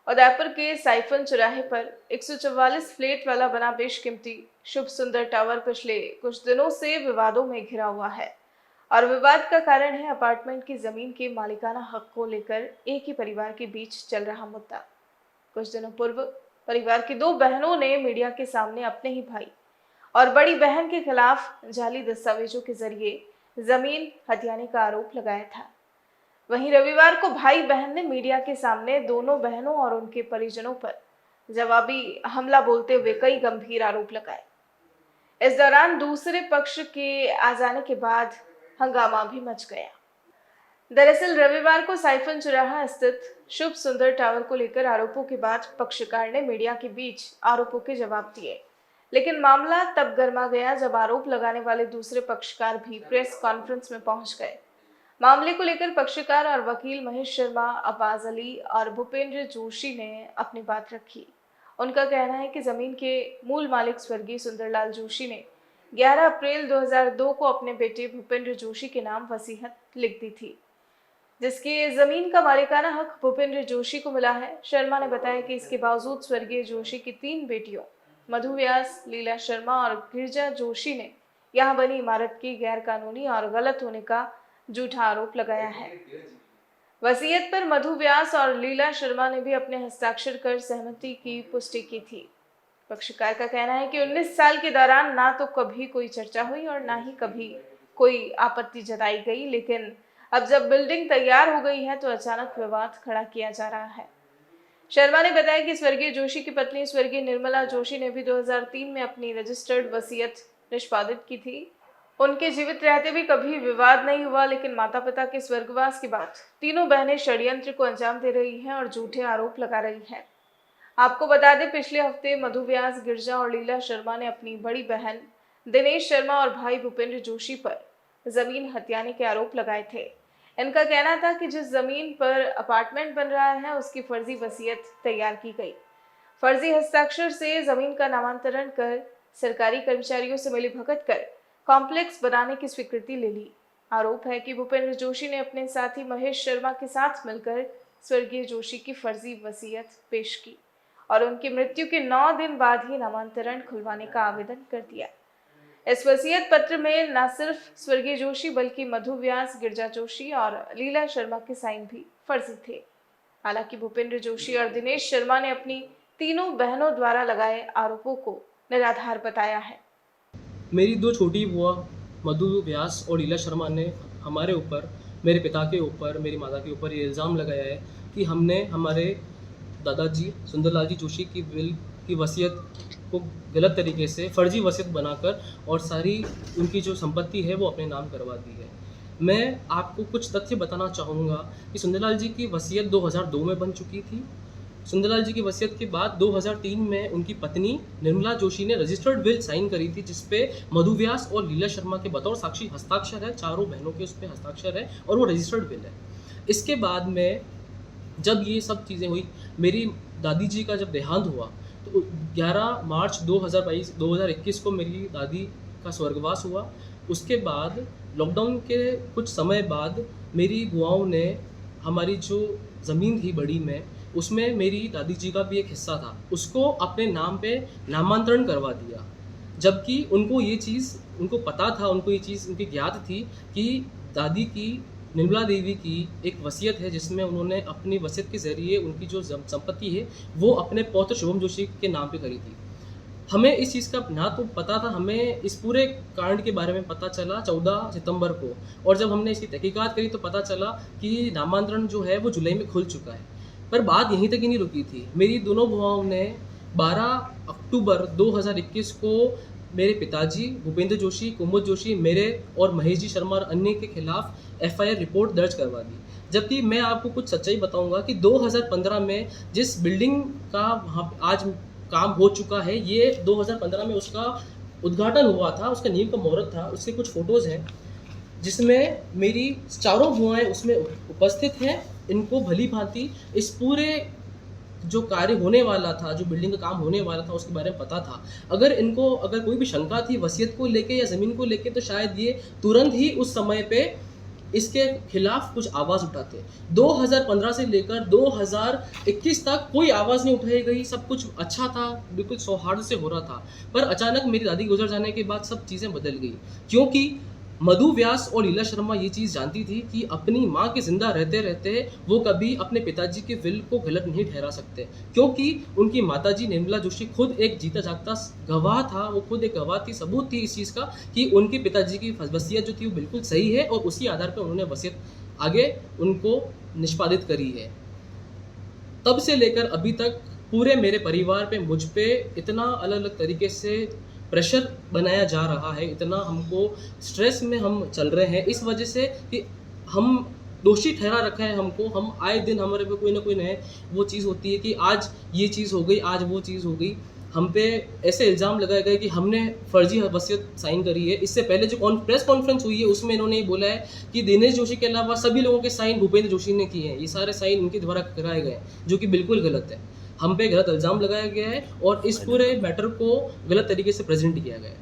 उदयपुर के साइफन चौराहे पर 144 फ्लैट वाला बना बेशकीमती शुभ सुंदर टावर पिछले कुछ दिनों से विवादों में घिरा हुआ है और विवाद का कारण है अपार्टमेंट की जमीन के मालिकाना हक को लेकर एक ही परिवार के बीच चल रहा मुद्दा। कुछ दिनों पूर्व परिवार की दो बहनों ने मीडिया के सामने अपने ही भाई और बड़ी बहन के खिलाफ जाली दस्तावेजों के जरिए जमीन हथियाने का आरोप लगाया था। वहीं रविवार को भाई बहन ने मीडिया के सामने दोनों बहनों और उनके परिजनों पर जवाबी हमला बोलते हुए कई गंभीर आरोप लगाए। इस दौरान दूसरे पक्ष के आ जाने के बाद हंगामा भी मच गया। दरअसल रविवार को साइफन चौराहा स्थित शुभ सुंदर टावर को लेकर आरोपों के बाद पक्षकार ने मीडिया के बीच आरोपों के जवाब दिए, लेकिन मामला तब गर्मा गया जब आरोप लगाने वाले दूसरे पक्षकार भी प्रेस कॉन्फ्रेंस में पहुंच गए। मामले को लेकर पक्षकार और वकील महेश शर्मा, अब्बास अली और भूपेंद्र जोशी ने अपनी बात रखी। उनका कहना है कि जमीन के मूल मालिक स्वर्गीय सुंदरलाल जोशी ने 11 अप्रैल 2002 को अपने बेटे भूपेंद्र जोशी के नाम वसीयत लिख दी थी, जिसकी जमीन का मालिकाना हक भूपेंद्र जोशी को मिला है। शर्मा ने बताया कि इसके बावजूद स्वर्गीय जोशी की 3 बेटियों मधु व्यास, लीला शर्मा और गिरिजा जोशी ने यहाँ बनी इमारत की गैर कानूनी और गलत होने का झूठा आरोप लगाया है। वसीयत पर मधु व्यास और लीला शर्मा ने भी अपने हस्ताक्षर कर सहमति की पुष्टि की थी। पक्षकार का कहना है कि 19 साल के दौरान ना तो कभी कोई चर्चा हुई और ना ही कभी कोई आपत्ति जताई गई, लेकिन अब जब बिल्डिंग तैयार हो गई है तो अचानक विवाद खड़ा किया जा रहा है। शर्मा ने बताया कि स्वर्गीय जोशी की पत्नी स्वर्गीय निर्मला जोशी ने भी 2003 में अपनी रजिस्टर्ड वसीयत निष्पादित की थी। उनके जीवित रहते भी कभी विवाद नहीं हुआ, लेकिन माता पिता के स्वर्गवास के बाद तीनों बहनें षड्यंत्र को अंजाम दे रही हैं और झूठे आरोप लगा रही हैं। आपको बता दें, पिछले हफ्ते मधु व्यास, गिरजा और लीला शर्मा ने अपनी बड़ी बहन दिनेश शर्मा और भाई भूपेंद्र जोशी पर जमीन हथियाने के आरोप लगाए थे। इनका कहना था कि जिस जमीन पर अपार्टमेंट बन रहा है उसकी फर्जी वसीयत तैयार की गई। फर्जी हस्ताक्षर से जमीन का नामांतरण कर सरकारी कर्मचारियों से मिलीभगत कर कॉम्प्लेक्स बनाने की स्वीकृति ले ली। आरोप है कि भूपेंद्र जोशी ने अपने साथी महेश शर्मा के साथ मिलकर स्वर्गीय जोशी की फर्जी वसीयत पेश की और उनकी मृत्यु के 9 दिन बाद ही नामांतरण खुलवाने का आवेदन कर दिया। इस वसीयत पत्र में न सिर्फ स्वर्गीय जोशी बल्कि मधु व्यास, गिरजा जोशी और लीला शर्मा के साइन भी फर्जी थे। हालांकि भूपेंद्र जोशी और दिनेश शर्मा ने अपनी तीनों बहनों द्वारा लगाए आरोपों को निराधार बताया है। मेरी 2 छोटी बुआ मधु व्यास और लीला शर्मा ने हमारे ऊपर, मेरे पिता के ऊपर, मेरी माता के ऊपर ये इल्ज़ाम लगाया है कि हमने हमारे दादाजी सुंदरलाल जी जोशी की विल की वसीयत को गलत तरीके से फर्जी वसीयत बनाकर और सारी उनकी जो संपत्ति है वो अपने नाम करवा दी है। मैं आपको कुछ तथ्य बताना चाहूँगा कि सुंदरलाल जी की वसीयत 2002 में बन चुकी थी। सुंदरलाल जी की वसीयत के बाद 2003 में उनकी पत्नी निर्मला जोशी ने रजिस्टर्ड विल साइन करी थी, जिसपे मधु व्यास और लीला शर्मा के बतौर साक्षी हस्ताक्षर है। चारों बहनों के उस पर हस्ताक्षर है और वो रजिस्टर्ड विल है। इसके बाद में जब ये सब चीज़ें हुई, मेरी दादी जी का जब देहांत हुआ तो 11 मार्च 2021 को मेरी दादी का स्वर्गवास हुआ। उसके बाद लॉकडाउन के कुछ समय बाद मेरी बुआओं ने हमारी जो ज़मीन थी बड़ी में, उसमें मेरी दादी जी का भी एक हिस्सा था, उसको अपने नाम पे नामांतरण करवा दिया। जबकि उनको ये चीज़, उनको पता था, उनको ये चीज़ उनकी ज्ञात थी कि दादी की, निर्मला देवी की एक वसीयत है जिसमें उन्होंने अपनी वसीयत के ज़रिए उनकी जो संपत्ति है वो अपने पौत्र शुभम जोशी के नाम पे करी थी। हमें इस चीज़ का ना तो पता था, हमें इस पूरे कांड के बारे में पता चला 14 सितंबर को, और जब हमने इसकी तहकीकात करी तो पता चला कि नामांतरण जो है वो जुलाई में खुल चुका है। पर बात यहीं तक ही नहीं रुकी थी। मेरी दोनों बुआओं ने 12 अक्टूबर 2021 को मेरे पिताजी भूपेंद्र जोशी, कुमुद जोशी, मेरे और महेश जी शर्मा और अन्य के खिलाफ एफआईआर रिपोर्ट दर्ज करवा दी। जबकि मैं आपको कुछ सच्चाई बताऊंगा कि 2015 में जिस बिल्डिंग का वहाँ आज काम हो चुका है, ये 2015 में उसका उद्घाटन हुआ था, उसका नींव का मुहूर्त था। उसके कुछ फोटोज़ हैं जिसमें मेरी चारों बुआएं उसमें उपस्थित हैं। इनको भली भांति इस पूरे जो कार्य होने वाला था, जो बिल्डिंग का काम होने वाला था, उसके बारे में पता था। अगर कोई भी शंका थी वसीयत को लेके या ज़मीन को लेके, तो शायद ये तुरंत ही उस समय पे इसके खिलाफ कुछ आवाज़ उठाते। 2015 से लेकर 2021 तक कोई आवाज़ नहीं उठाई गई, सब कुछ अच्छा था, बिल्कुल सौहार्द से हो रहा था। पर अचानक मेरी दादी गुजर जाने के बाद सब चीज़ें बदल गई, क्योंकि मधु व्यास और लीला शर्मा ये चीज़ जानती थी कि अपनी माँ के ज़िंदा रहते रहते वो कभी अपने पिताजी के विल को गलत नहीं ठहरा सकते, क्योंकि उनकी माताजी निर्मला जोशी खुद एक जीता जागता गवाह था, वो खुद एक गवाह थी, सबूत थी इस चीज़ का कि उनके पिताजी की वसीयत जो थी वो बिल्कुल सही है और उसी आधार पर उन्होंने वसीयत आगे उनको निष्पादित करी है। तब से लेकर अभी तक पूरे मेरे परिवार पे मुझ पे इतना अलग-अलग तरीके से प्रेशर बनाया जा रहा है, इतना हमको स्ट्रेस में हम चल रहे हैं इस वजह से कि हम दोषी ठहरा रखा है हमको। हम आए दिन हमारे पे कोई ना कोई नए वो चीज़ होती है कि आज ये चीज़ हो गई, आज वो चीज़ हो गई। हम पे ऐसे इल्ज़ाम लगाए गए कि हमने फर्जी वसीयत साइन करी है। इससे पहले जो प्रेस कॉन्फ्रेंस हुई है उसमें इन्होंने ये बोला है कि दिनेश जोशी के अलावा सभी लोगों के साइन भूपेंद्र जोशी ने किए हैं। ये सारे साइन इनके द्वारा कराए गए हैं, जो कि बिल्कुल गलत है। हम पे गलत इल्ज़ाम लगाया गया है और इस पूरे मैटर को गलत तरीके से प्रेज़ेंट किया गया है।